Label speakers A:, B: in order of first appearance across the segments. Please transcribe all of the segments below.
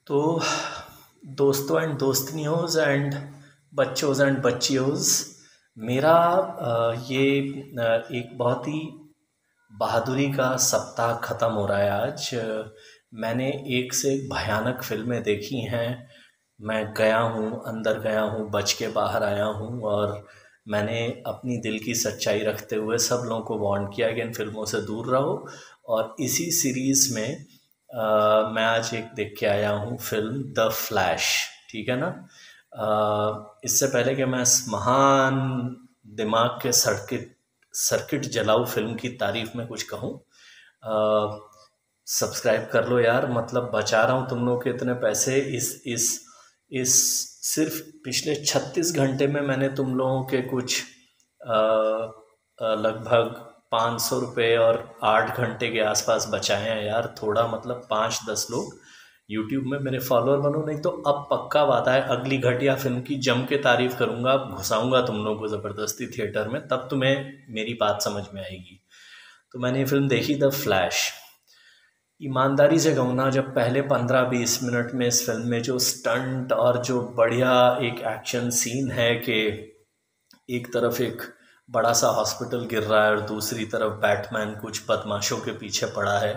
A: तो दोस्तों and दोस्तनियोज़ and बच्चोज़ and बच्चियोज़, मेरा एक बहुत ही बहादुरी का सप्ताह ख़त्म हो रहा है आज। मैंने एक से एक भयानक फ़िल्में देखी हैं। मैं गया हूँ, अंदर गया हूँ, बच के बाहर आया हूँ और मैंने अपनी दिल की सच्चाई रखते हुए सब लोगों को वार्न किया कि इन फ़िल्मों से दूर रहो। और इसी सीरीज़ में मैं आज एक देख के आया हूँ फ़िल्म द फ्लैश। ठीक है ना। इससे पहले कि मैं इस महान दिमाग के सर्किट सर्किट जलाऊ फिल्म की तारीफ में कुछ कहूँ, सब्सक्राइब कर लो यार। मतलब बचा रहा हूँ तुम लोग के इतने पैसे। इस सिर्फ पिछले 36 घंटे में मैंने तुम लोगों के कुछ लगभग 500 रुपये और 8 घंटे के आसपास बचाए हैं यार। थोड़ा मतलब 5-10 लोग यूट्यूब में मेरे फॉलोअर बनो, नहीं तो अब पक्का वादा है अगली घटिया फिल्म की जम के तारीफ करूँगा, घुसाऊँगा तुम लोगों को ज़बरदस्ती थिएटर में, तब तुम्हें मेरी बात समझ में आएगी। तो मैंने ये फिल्म देखी द फ्लैश। ईमानदारी से कहूँ ना, जब पहले 15-20 मिनट में इस फिल्म में जो स्टंट और जो बढ़िया एक एक्शन सीन है कि एक तरफ एक बड़ा सा हॉस्पिटल गिर रहा है और दूसरी तरफ बैटमैन कुछ बदमाशों के पीछे पड़ा है,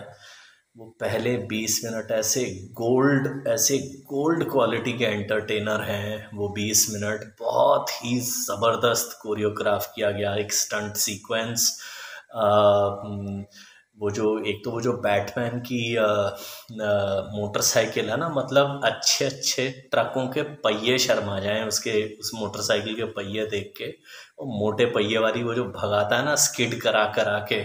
A: वो पहले 20 मिनट ऐसे गोल्ड क्वालिटी के एंटरटेनर हैं। वो 20 मिनट बहुत ही ज़बरदस्त कोरियोग्राफ किया गया एक स्टंट सीक्वेंस। वो जो बैटमैन की मोटरसाइकिल है ना, मतलब अच्छे अच्छे ट्रकों के पहिए शर्मा जाएं उसके, उस मोटरसाइकिल के पहिए देख के। वो मोटे पहिए वाली वो जो भगाता है ना स्किड करा करा के,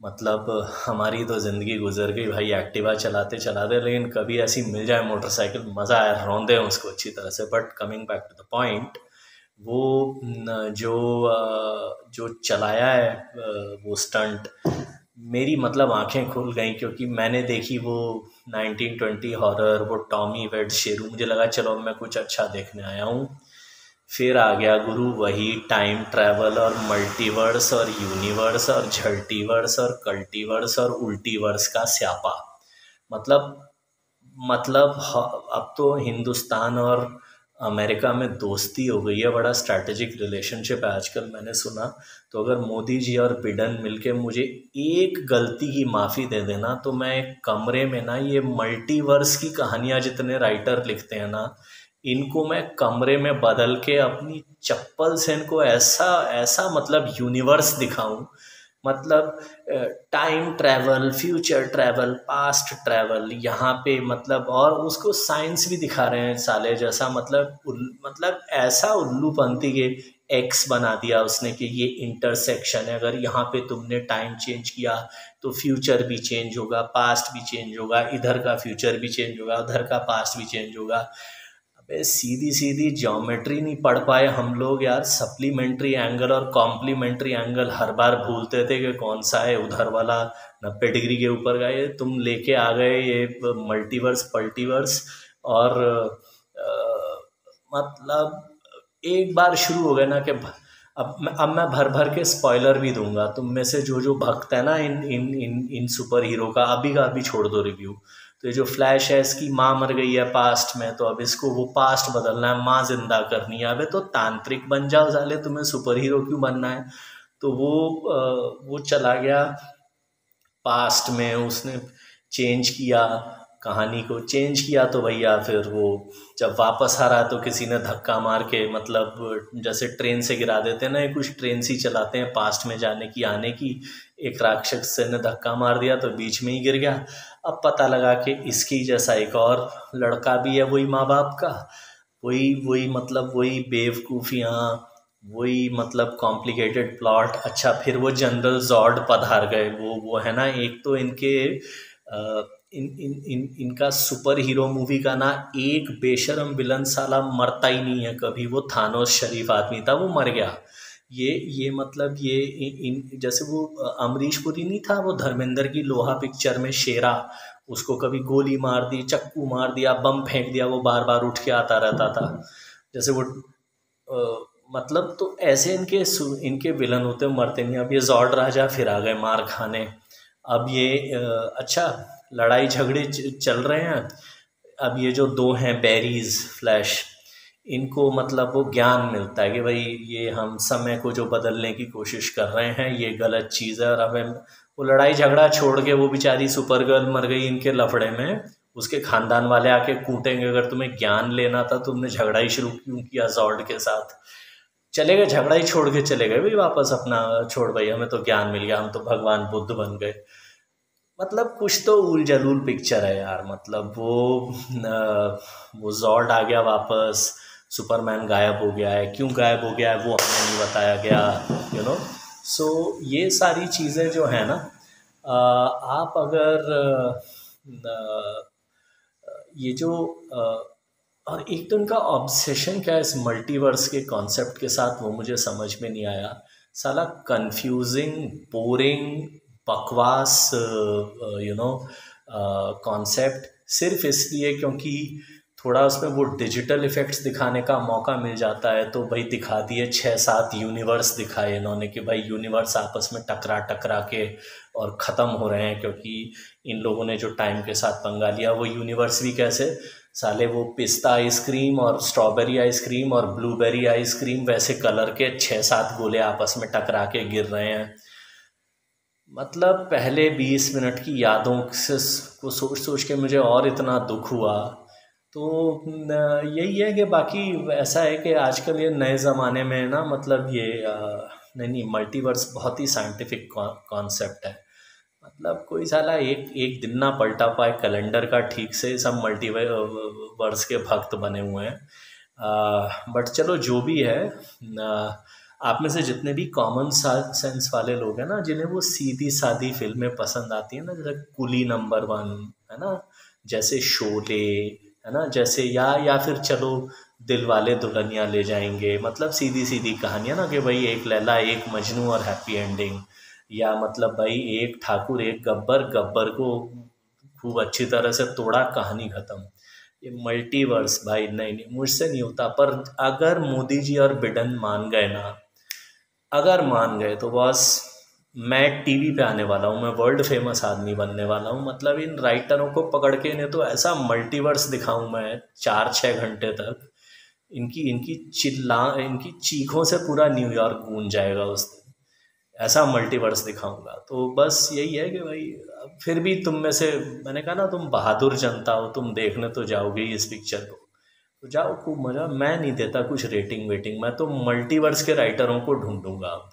A: मतलब हमारी तो ज़िंदगी गुजर गई भाई एक्टिवा चलाते चलाते। लेकिन कभी ऐसी मिल जाए मोटरसाइकिल, मज़ा आया, रौंदे उसको अच्छी तरह से। But coming back to the point, वो जो चलाया है वो स्टंट, मेरी मतलब आंखें खुल गई, क्योंकि मैंने देखी वो 1920 हॉरर, वो टॉमी वेड शेरू, मुझे लगा चलो अब मैं कुछ अच्छा देखने आया हूँ। फिर आ गया गुरु वही टाइम ट्रैवल और मल्टीवर्स और यूनिवर्स और झल्टीवर्स और कल्टीवर्स और उल्टीवर्स का स्यापा। मतलब अब तो हिंदुस्तान और अमेरिका में दोस्ती हो गई है, बड़ा स्ट्रैटेजिक रिलेशनशिप है आजकल मैंने सुना। तो अगर मोदी जी और बिडेन मिलके मुझे एक गलती की माफ़ी दे देना, तो मैं एक कमरे में ना, ये मल्टीवर्स की कहानियाँ जितने राइटर लिखते हैं ना, इनको मैं कमरे में बदल के अपनी चप्पल से इनको ऐसा ऐसा मतलब यूनिवर्स दिखाऊं। मतलब time travel, future travel, past travel यहाँ पे, मतलब और उसको साइंस भी दिखा रहे हैं साले जैसा। मतलब ऐसा उल्लूपंती के एक्स बना दिया उसने कि ये इंटरसेक्शन है, अगर यहाँ पे तुमने टाइम चेंज किया तो फ्यूचर भी चेंज होगा, पास्ट भी चेंज होगा, इधर का फ्यूचर भी चेंज होगा, उधर का पास्ट भी चेंज होगा। अबे सीधी सीधी ज्योमेट्री नहीं पढ़ पाए हम लोग यार। सप्लीमेंट्री एंगल और कॉम्प्लीमेंट्री एंगल हर बार भूलते थे कि कौन सा है उधर वाला। 90 डिग्री के ऊपर का ये तुम लेके आ गए, ये मल्टीवर्स पल्टीवर्स। और मतलब एक बार शुरू हो गए ना कि अब मैं भर भर के स्पॉइलर भी दूंगा। तुम में से जो जो भक्त है ना इन इन इन इन सुपर हीरो का, अभी का अभी छोड़ दो रिव्यू। तो ये जो फ्लैश है, इसकी माँ मर गई है पास्ट में, तो अब इसको वो पास्ट बदलना है, माँ जिंदा करनी है। अबे तो तांत्रिक बन जाओ साले, तुम्हें सुपर हीरो क्यों बनना है। तो वो चला गया पास्ट में, उसने चेंज किया, कहानी को चेंज किया। तो भैया फिर वो जब वापस आ रहा तो किसी ने धक्का मार के, मतलब जैसे ट्रेन से गिरा देते हैं ना, ये कुछ ट्रेन सी चलाते हैं पास्ट में जाने की आने की। एक राक्षस से ने धक्का मार दिया तो बीच में ही गिर गया। अब पता लगा कि इसकी जैसा एक और लड़का भी है वही माँ बाप का, वही वही मतलब वही बेवकूफ़ियाँ, वही मतलब कॉम्प्लिकेटेड प्लॉट। अच्छा, फिर वो जनरल जॉर्ड पधार गए। वो है ना, एक तो इनके इन इन इन इनका सुपर हीरो मूवी का ना एक बेशरम विलन साला मरता ही नहीं है कभी। वो थानोस शरीफ आदमी था, वो मर गया। ये मतलब ये इन जैसे वो अमरीश पुरी नहीं था, वो धर्मेंद्र की लोहा पिक्चर में शेरा, उसको कभी गोली मार दी, चक्कू मार दिया, बम फेंक दिया, वो बार बार उठ के आता रहता था। जैसे वो मतलब तो ऐसे इनके विलन होते मरते नहीं। अब ये जॉर्ड राजा फिर आ गए मार खाने। अब ये अच्छा, लड़ाई झगड़े चल रहे हैं। अब ये जो दो हैं बेरीज फ्लैश, इनको मतलब वो ज्ञान मिलता है कि भाई ये हम समय को जो बदलने की कोशिश कर रहे हैं ये गलत चीज़ है, और हमें वो लड़ाई झगड़ा छोड़ के, वो बेचारी सुपर गर्ल मर गई इनके लफड़े में, उसके खानदान वाले आके कूटेंगे, अगर तुम्हें ज्ञान लेना था तुमने झगड़ा ही शुरू क्यों किया जॉर्ड के साथ। चले गए, झगड़ा ही छोड़ के चले गए भाई वापस, अपना छोड़ भाई हमें तो ज्ञान मिल गया, हम तो भगवान बुद्ध बन गए। मतलब कुछ तो उल जलूल पिक्चर है यार, मतलब वो जॉर्ड आ गया वापस, सुपरमैन गायब हो गया है, क्यों गायब हो गया है वो हमें नहीं बताया गया, यू नो। सो ये सारी चीज़ें जो है ना, आप अगर ये जो और एक तो इनका ऑब्सेशन क्या है इस मल्टीवर्स के कॉन्सेप्ट के साथ, वो मुझे समझ में नहीं आया। साला कंफ्यूजिंग, बोरिंग, बकवास कॉन्सेप्ट, सिर्फ इसलिए क्योंकि थोड़ा उसमें वो डिजिटल इफ़ेक्ट्स दिखाने का मौका मिल जाता है, तो भाई दिखा दिए 6-7 यूनिवर्स दिखाए इन्होंने कि भाई यूनिवर्स आपस में टकरा टकरा के और ख़त्म हो रहे हैं, क्योंकि इन लोगों ने जो टाइम के साथ पंगा लिया। वो यूनिवर्स भी कैसे, साले वो पिस्ता आइसक्रीम और स्ट्रॉबेरी आइसक्रीम और ब्लूबेरी आइसक्रीम वैसे कलर के 6-7 गोले आपस में टकरा के गिर रहे हैं। मतलब पहले 20 मिनट की यादों से को सोच सोच के मुझे और इतना दुख हुआ। तो यही है कि बाकी ऐसा है कि आजकल ये नए ज़माने में ना, मतलब ये नहीं, मल्टीवर्स बहुत ही साइंटिफिक कॉन्सेप्ट है। मतलब कोई साला एक एक दिन ना पलटा पाए कैलेंडर का ठीक से, सब मल्टीवर्स के भक्त बने हुए हैं। बट चलो जो भी है, आप में से जितने भी कॉमन सेंस वाले लोग हैं ना, जिन्हें वो सीधी सादी फिल्में पसंद आती हैं ना, जैसे कुली नंबर 1 है ना, जैसे शोले है ना, जैसे या फिर चलो दिल वाले दुल्हनिया ले जाएंगे, मतलब सीधी सीधी कहानियाँ ना कि भाई एक लैला एक मजनू और हैप्पी एंडिंग, या मतलब भाई एक ठाकुर एक गब्बर, गब्बर को खूब अच्छी तरह से तोड़ा, कहानी ख़त्म। ये मल्टीवर्स भाई नहीं नहीं, मुझसे नहीं होता। पर अगर मोदी जी और बिडेन मान गए ना, अगर मान गए तो बस मैं टीवी पे आने वाला हूँ, मैं वर्ल्ड फेमस आदमी बनने वाला हूँ। मतलब इन राइटरों को पकड़ के इन्हें तो ऐसा मल्टीवर्स दिखाऊं मैं 4-6 घंटे तक, इनकी इनकी चीखों से पूरा न्यूयॉर्क गूंज जाएगा उस दिन, ऐसा मल्टीवर्स दिखाऊंगा। तो बस यही है कि भाई फिर भी तुम में से, मैंने कहा ना तुम बहादुर जनता हो, तुम देखने तो जाओगे इस पिक्चर को, तो जाओ खूब मज़ा। मैं नहीं देता कुछ रेटिंग वेटिंग, मैं तो मल्टीवर्स के राइटरों को ढूंढूंगा अब।